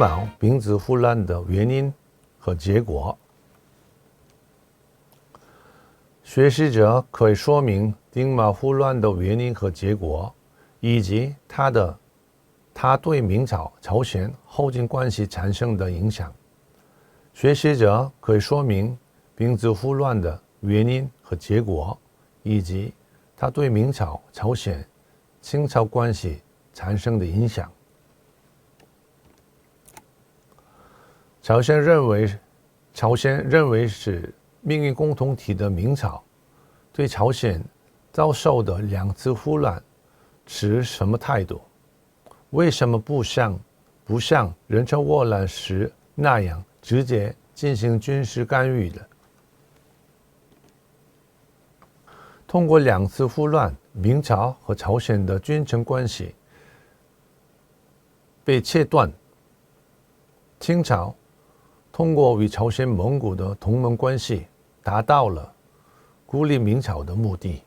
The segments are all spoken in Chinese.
卯丙子复乱的原因和结果。学习者可以说明丁卯复乱的原因和结果，以及它对明朝、朝鲜后金关系产生的影响。学习者可以说明丙子复乱的原因和结果，以及它对明朝、朝鲜、清朝关系产生的影响。朝鲜认为是命运共同体的明朝对朝鲜遭受的2次复乱持什么态度？为什么不像仁川沃兰时那样直接进行军事干预的？通过2次复乱，明朝和朝鲜的君臣关系被切断。清朝通过与朝鲜、蒙古的同盟关系，达到了孤立明朝的目的。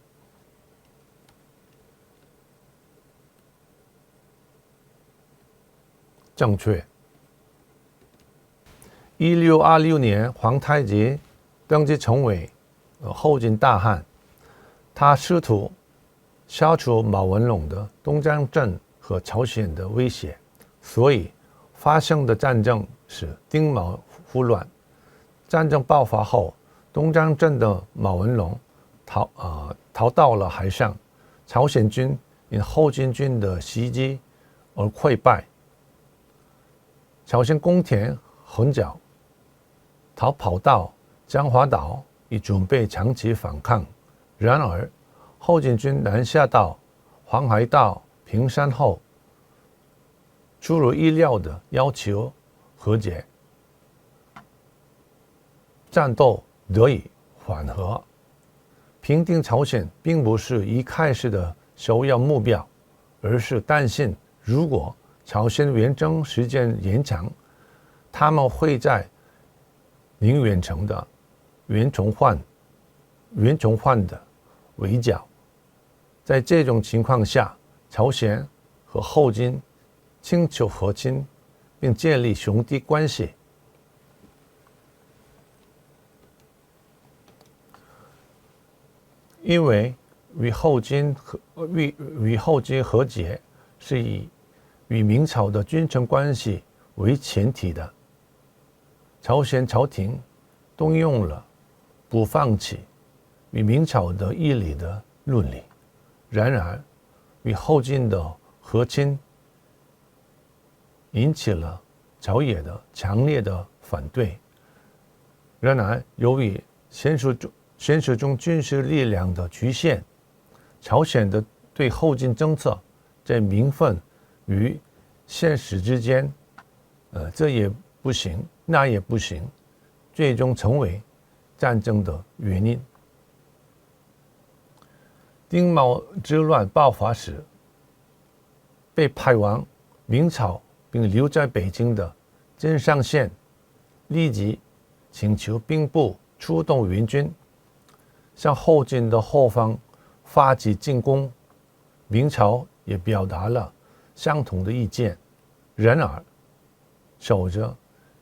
正确。1626年，皇太极登基成为后金大汗，他试图消除马文龙的东江镇和朝鲜的威胁，所以发生的战争是丁卯复乱。战争爆发后，东江镇的马文龙逃到了海上，朝鲜军因后金军的袭击而溃败。朝鲜宫田恒角逃跑到江华岛，以准备长期反抗。然而，后金军南下到黄海到平山后，出乎意料的要求和解，战斗得以缓和。平定朝鲜并不是一开始的首要目标，而是担心如果朝鲜远征时间延长，他们会在宁远城的袁崇焕的围剿。在这种情况下，朝鲜和后金请求和亲，并建立兄弟关系。因为与后金和解是以与明朝的君臣关系为前提的，朝鲜朝廷动用了不放弃与明朝的义理的论理。然而，与后金的和亲引起了朝野的强烈的反对。然而，由于现实中军事力量的局限，朝鲜的对后金政策在名分与现实之间，这也不行，那也不行，最终成为战争的原因。丁卯之乱爆发时，被派往明朝并留在北京的真上宪立即请求兵部出动援军，向后金的后方发起进攻。明朝也表达了相同的意见。然而，守着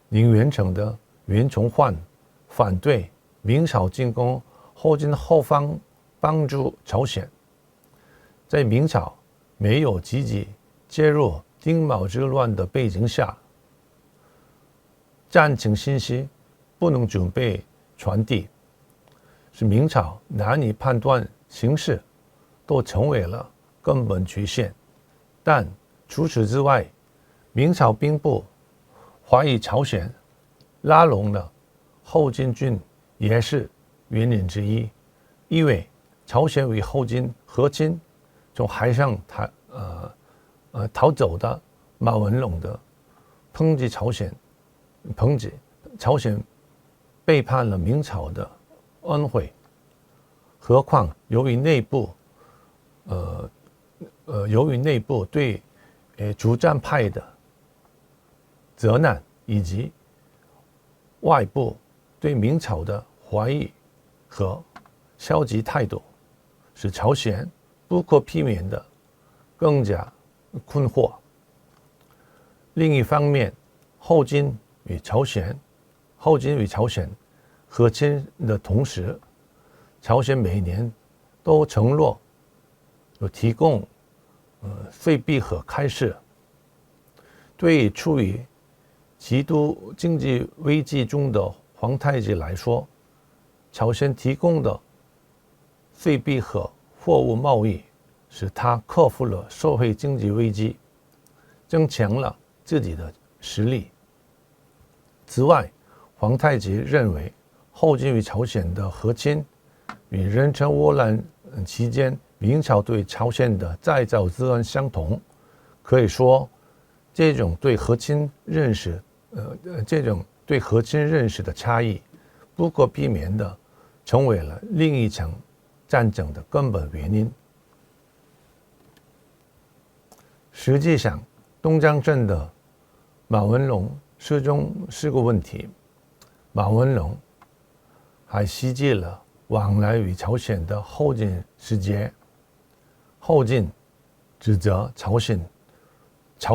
宁远城的袁崇焕反对明朝进攻后金后方，帮助朝鲜。在明朝没有积极介入丁卯之乱的背景下，战情信息不能准备传递，使明朝难以判断形势，都成为了根本局限。但除此之外，明朝兵部怀疑朝鲜拉拢了后金军也是原因之一，因为朝鲜与后金和亲，从海上逃走的马文龙的抨击朝鲜背叛了明朝的恩惠。何况由于内部对主战派的责难，以及外部对明朝的怀疑和消极态度，使朝鲜不可避免的更加困惑。另一方面，后金与朝鲜和亲的同时，朝鲜每年都承诺有提供废币和开市。对于处于极度经济危机中的皇太极来说，朝鲜提供的废币和货物贸易使他克服了社会经济危机，增强了自己的实力。此外，皇太极认为后金与朝鲜的和亲与仁川倭乱期间明朝对朝鲜的再造之恩相同，可以说这种对和亲认识的差异，不可避免地成为了另一场战争的根本原因。实际上，东江镇的马文龙失踪是个问题。马文龙还袭击了往来与朝鲜的后金使节，后金指责朝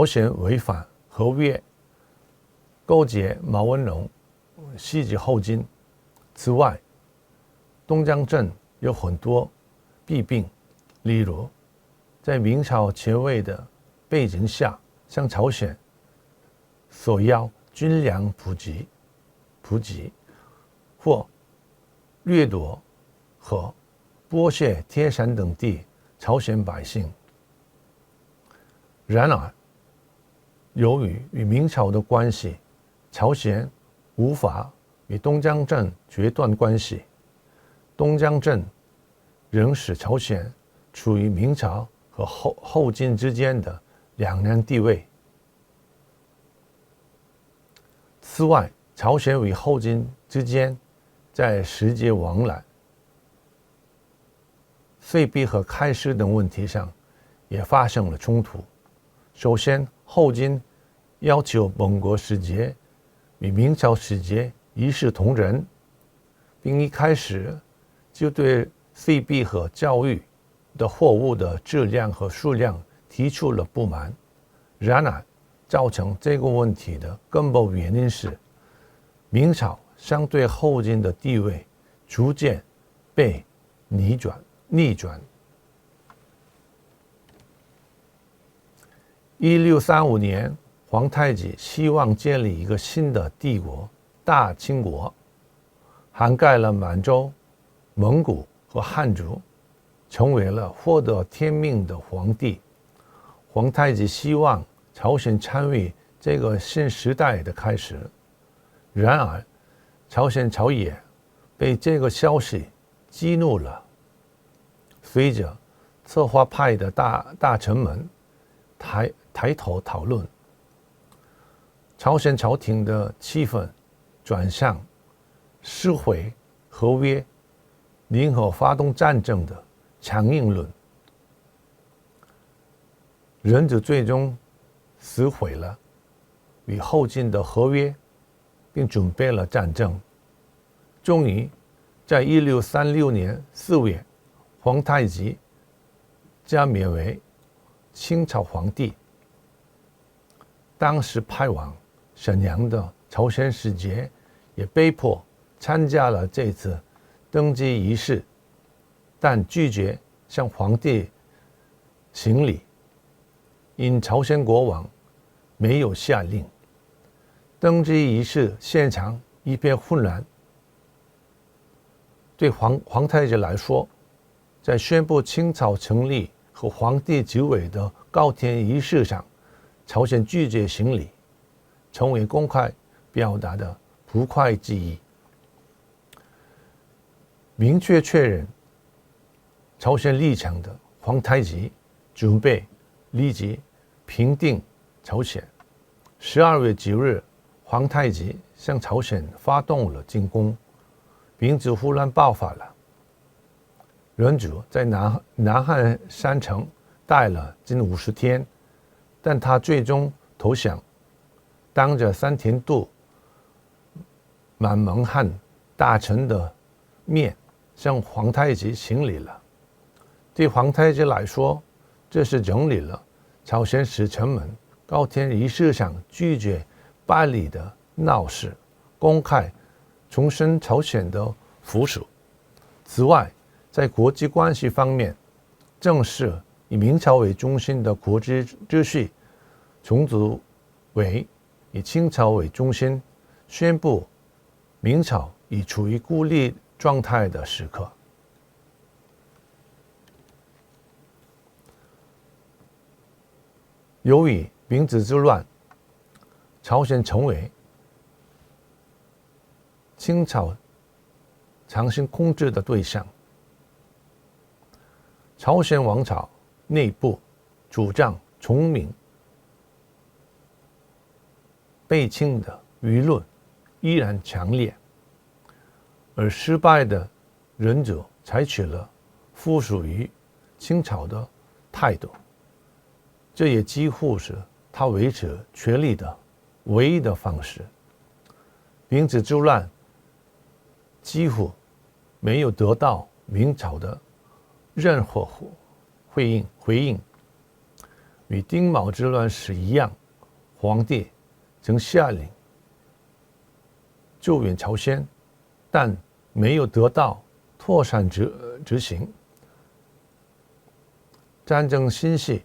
鲜违反合约，勾结马文龙袭击后金。此外，东江镇有很多弊病，例如在明朝前卫的背景下，向朝鲜索要军粮补给，或掠夺和剥削天山等地朝鲜百姓。然而，由于与明朝的关系，朝鲜无法与东江镇决断关系，东江镇仍使朝鲜处于明朝和后金之间的两难地位。此外，朝鲜与后金之间在使节往来、废币和开市等问题上也发生了冲突。首先，后金要求本国使节与明朝使节一视同仁，并一开始就对废币和教育的货物的质量和数量提出了不满。然而，造成这个问题的根本原因是，明朝相对后金的地位逐渐被逆转。1635年，皇太极希望建立一个新的帝国——大清国，涵盖了满洲、蒙古和汉族，成为了获得天命的皇帝。皇太极希望朝鲜参与这个新时代的开始。然而，朝鲜朝野被这个消息激怒了。随着策划派的大臣们抬头讨论，朝鲜朝廷的气氛转向撕毁合约、宁可发动战争的强硬论。仁祖最终撕毁了与后金的合约，并准备了战争。终于在1636年4月，皇太极加冕为清朝皇帝。当时派往沈阳的朝鲜使节也被迫参加了这次登基仪式，但拒绝向皇帝行礼，因朝鲜国王没有下令。登基仪式现场一片混乱。对皇太极来说，在宣布清朝成立和皇帝即位的高天仪式上，朝鲜拒绝行礼，成为公开表达的不快之意。明确确认朝鲜立场的皇太极准备立即平定朝鲜。12月9日，皇太极向朝鲜发动了进攻，民族混乱爆发了。仁祖在南汉山城待了近50天，但他最终投降，当着山田度满蒙汉大臣的面向皇太极行礼了。对皇太极来说，这是整理了朝鲜使臣们高天仪式上拒绝败里的闹事，公开重申朝鲜的附属。此外，在国际关系方面，正式以明朝为中心的国际秩序重组为以清朝为中心，宣布明朝已处于孤立状态的时刻。由于明治之乱，朝鲜成为清朝强行控制的对象。朝鲜王朝内部主张崇明背清的舆论依然强烈，而失败的忍者采取了附属于清朝的态度，这也几乎是他维持权力的唯一的方式。明治之乱几乎没有得到明朝的任何回应，与丁卯之乱时一样，皇帝曾下令救援朝鲜，但没有得到妥善执行。战争信息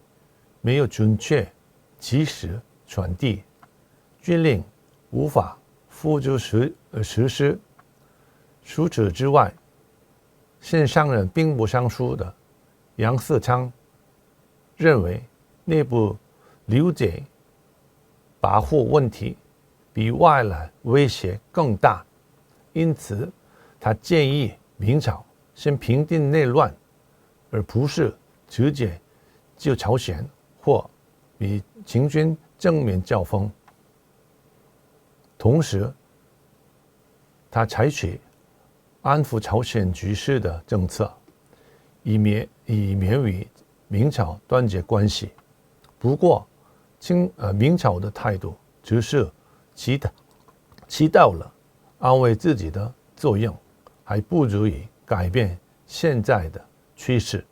没有准确及时传递，军令无法付诸实施。除此之外，现上任兵部尚书的杨嗣昌认为内部理解保护问题比外来威胁更大，因此他建议明朝先平定内乱，而不是直接救朝鲜或与清军正面交锋。同时，他采取安抚朝鲜局势的政策，以免与明朝断绝关系。不过，明朝的态度只是起到了安慰自己的作用，还不足以改变现在的趋势。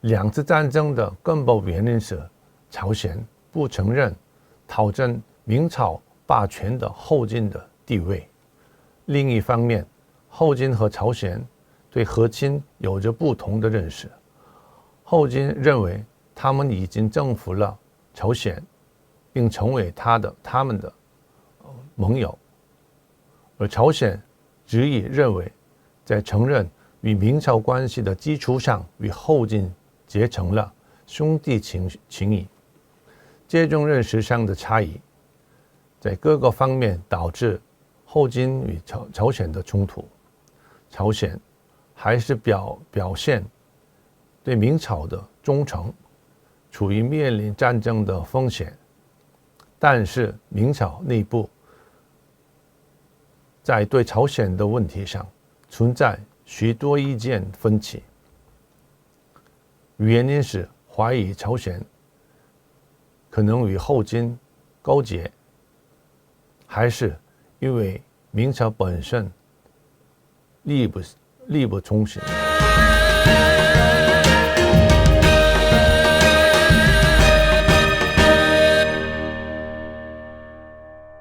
两次战争的根本原因是朝鲜不承认讨真明朝霸权的后金的地位。另一方面，后金和朝鲜对和亲有着不同的认识。后金认为他们已经征服了朝鲜，并成为他们的盟友，而朝鲜执意认为，在承认与明朝关系的基础上，与后金结成了兄弟情谊。这种认识上的差异，在各个方面导致后金与朝鲜的冲突。朝鲜还是表现对明朝的忠诚，处于面临战争的风险，但是明朝内部在对朝鲜的问题上存在许多意见分歧，原因是怀疑朝鲜可能与后金勾结，还是因为明朝本身力不从心。